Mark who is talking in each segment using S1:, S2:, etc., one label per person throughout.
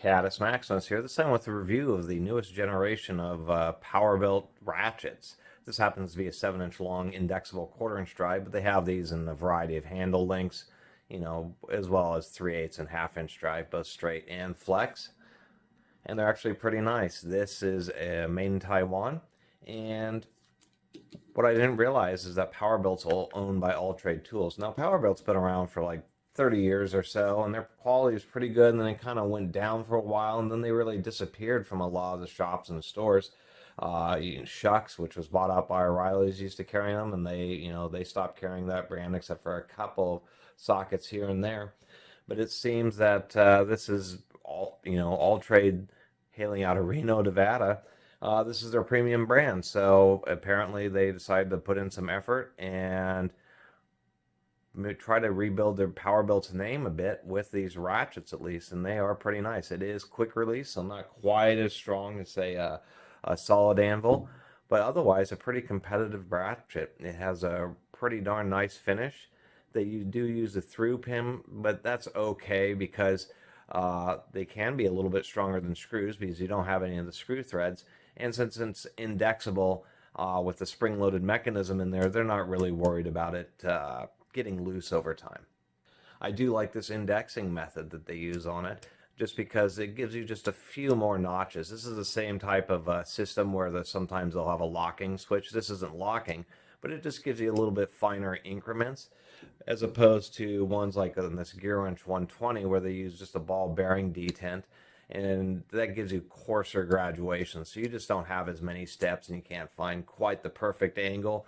S1: Catus Maximus here, this time with a review of the newest generation of PowerBuilt ratchets. This happens to be a 7-inch long indexable 1/4-inch drive, but they have these in a variety of handle lengths, as well as 3/8 and 1/2-inch drive, both straight and flex. And they're actually pretty nice. This is made in Taiwan, and what I didn't realize is that PowerBuilt's all owned by All Trade Tools. Now, PowerBuilt's been around for like 30 years or so, and their quality is pretty good, and then they kind of went down for a while, and then they really disappeared from a lot of the shops and the stores. Shucks, which was bought out by O'Reilly's, used to carry them, and they stopped carrying that brand except for a couple of sockets here and there. But it seems that this is All Trade, hailing out of Reno, Nevada. This is their premium brand, so apparently they decided to put in some effort and try to rebuild their PowerBuilt's name a bit with these ratchets, at least, and they are pretty nice. It is quick release, so not quite as strong as, say, a solid anvil, but otherwise a pretty competitive ratchet. It has a pretty darn nice finish. They do use a through pin, but that's okay because they can be a little bit stronger than screws because you don't have any of the screw threads. And since it's indexable with the spring-loaded mechanism in there, they're not really worried about it getting loose over time. I do like this indexing method that they use on it, just because it gives you just a few more notches. This is the same type of system where sometimes they'll have a locking switch. This isn't locking, but it just gives you a little bit finer increments, as opposed to ones like in this Gear Wrench 120 where they use just a ball bearing detent, and that gives you coarser graduations. So you just don't have as many steps, and you can't find quite the perfect angle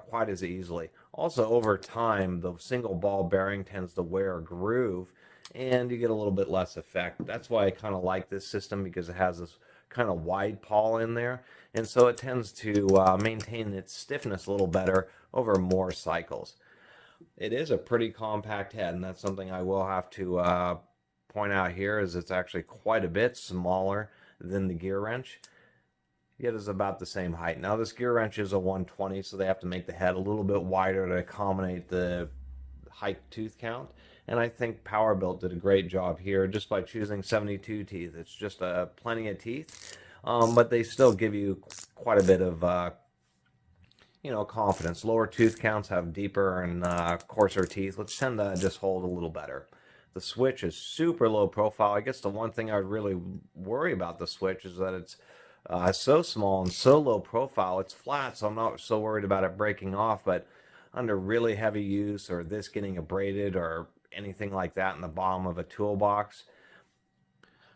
S1: quite as easily. Also, over time, the single ball bearing tends to wear a groove, and you get a little bit less effect. That's why I kind of like this system, because it has this kind of wide pawl in there, and so it tends to maintain its stiffness a little better over more cycles. It is a pretty compact head, and that's something I will have to point out here, is it's actually quite a bit smaller than the Gear Wrench, yet is about the same height. Now, this Gear Wrench is a 120, so they have to make the head a little bit wider to accommodate the height tooth count, and I think PowerBuilt did a great job here just by choosing 72 teeth. It's just plenty of teeth, but they still give you quite a bit of confidence. Lower tooth counts have deeper and coarser teeth, which tend to just hold a little better. The switch is super low profile. I guess the one thing I really worry about the switch is that it's so small and so low profile. It's flat, so I'm not so worried about it breaking off, but under really heavy use, or this getting abraded or anything like that in the bottom of a toolbox,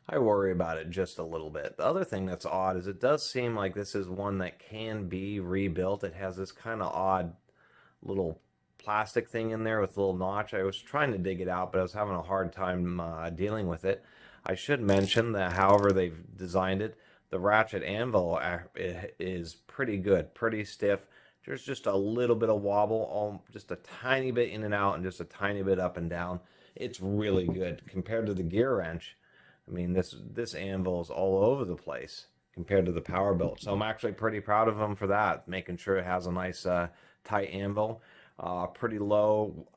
S1: I worry about it just a little bit. The other thing that's odd is it does seem like this is one that can be rebuilt. It has this kind of odd little plastic thing in there with a little notch. I was trying to dig it out, but I was having a hard time dealing with it. I should mention that however they've designed it, the ratchet anvil is pretty good, pretty stiff. There's just a little bit of wobble, just a tiny bit in and out, and just a tiny bit up and down. It's really good compared to the Gear Wrench. I mean, this anvil is all over the place compared to the PowerBuilt. So I'm actually pretty proud of them for that, making sure it has a nice tight anvil. Pretty low,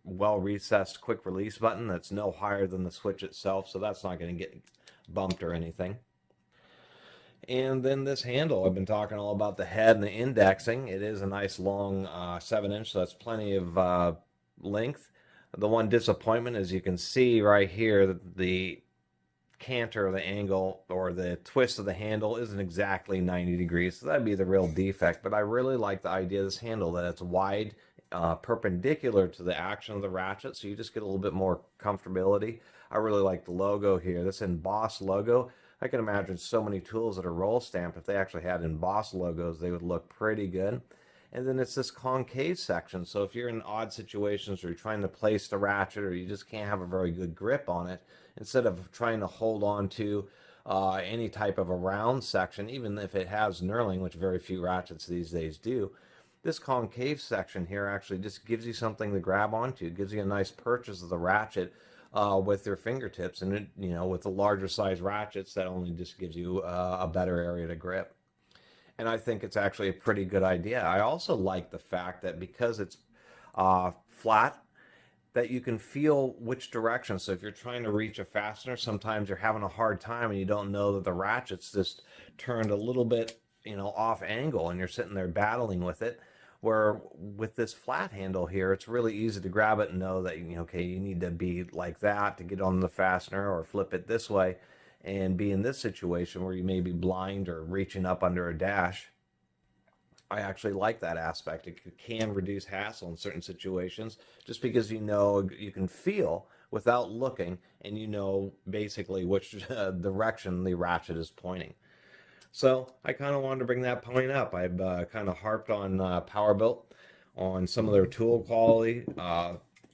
S1: well recessed quick release button that's no higher than the switch itself, so that's not going to get bumped or anything. And then this handle, I've been talking all about the head and the indexing. It is a nice long 7-inch, so that's plenty of length. The one disappointment, as you can see right here, the canter, the angle, or the twist of the handle isn't exactly 90 degrees, so that'd be the real defect. But I really like the idea of this handle, that it's wide, perpendicular to the action of the ratchet, so you just get a little bit more comfortability. I really like the logo here, this embossed logo. I can imagine so many tools that are roll stamped, if they actually had embossed logos, they would look pretty good. And then it's this concave section, so if you're in odd situations or you're trying to place the ratchet, or you just can't have a very good grip on it, instead of trying to hold on to any type of a round section, even if it has knurling, which very few ratchets these days do, this concave section here actually just gives you something to grab onto. It gives you a nice purchase of the ratchet with your fingertips, and it, with the larger size ratchets, that only just gives you a better area to grip. And I think it's actually a pretty good idea. I also like the fact that because it's flat, that you can feel which direction. So if you're trying to reach a fastener, sometimes you're having a hard time and you don't know that the ratchet's just turned a little bit, off angle, and you're sitting there battling with it. Where with this flat handle here, it's really easy to grab it and know that, okay, you need to be like that to get on the fastener, or flip it this way and be in this situation where you may be blind or reaching up under a dash. I actually like that aspect. It can reduce hassle in certain situations, just because you can feel without looking, and basically which direction the ratchet is pointing. So I kind of wanted to bring that point up. I've kind of harped on PowerBuilt on some of their tool quality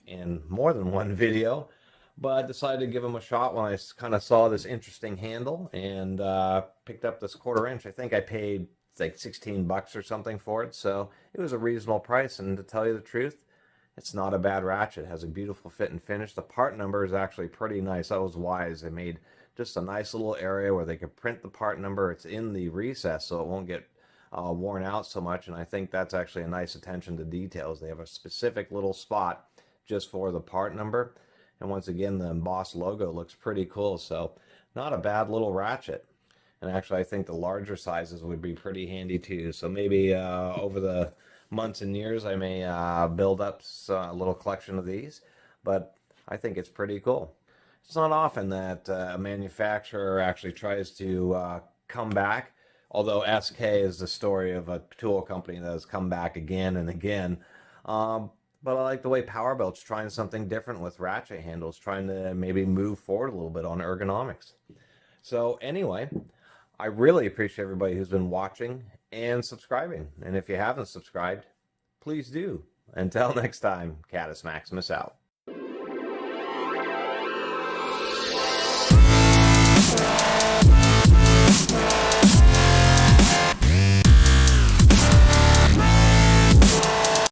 S1: in more than one video, but I decided to give them a shot when I kind of saw this interesting handle, and picked up this 1/4 inch. I think I paid like 16 bucks or something for it, so it was a reasonable price. And to tell you the truth, it's not a bad ratchet. It has a beautiful fit and finish. The part number is actually pretty nice. I was wise. They made just a nice little area where they could print the part number. It's in the recess, so it won't get worn out so much, and I think that's actually a nice attention to details. They have a specific little spot just for the part number, and once again, the embossed logo looks pretty cool. So not a bad little ratchet. And actually, I think the larger sizes would be pretty handy too. So maybe over the months and years, I may build up a little collection of these. But I think it's pretty cool. It's not often that a manufacturer actually tries to come back. Although SK is the story of a tool company that has come back again and again. But I like the way PowerBuilt's trying something different with ratchet handles, trying to maybe move forward a little bit on ergonomics. So anyway, I really appreciate everybody who's been watching and subscribing. And if you haven't subscribed, please do. Until next time, Catus Maximus out.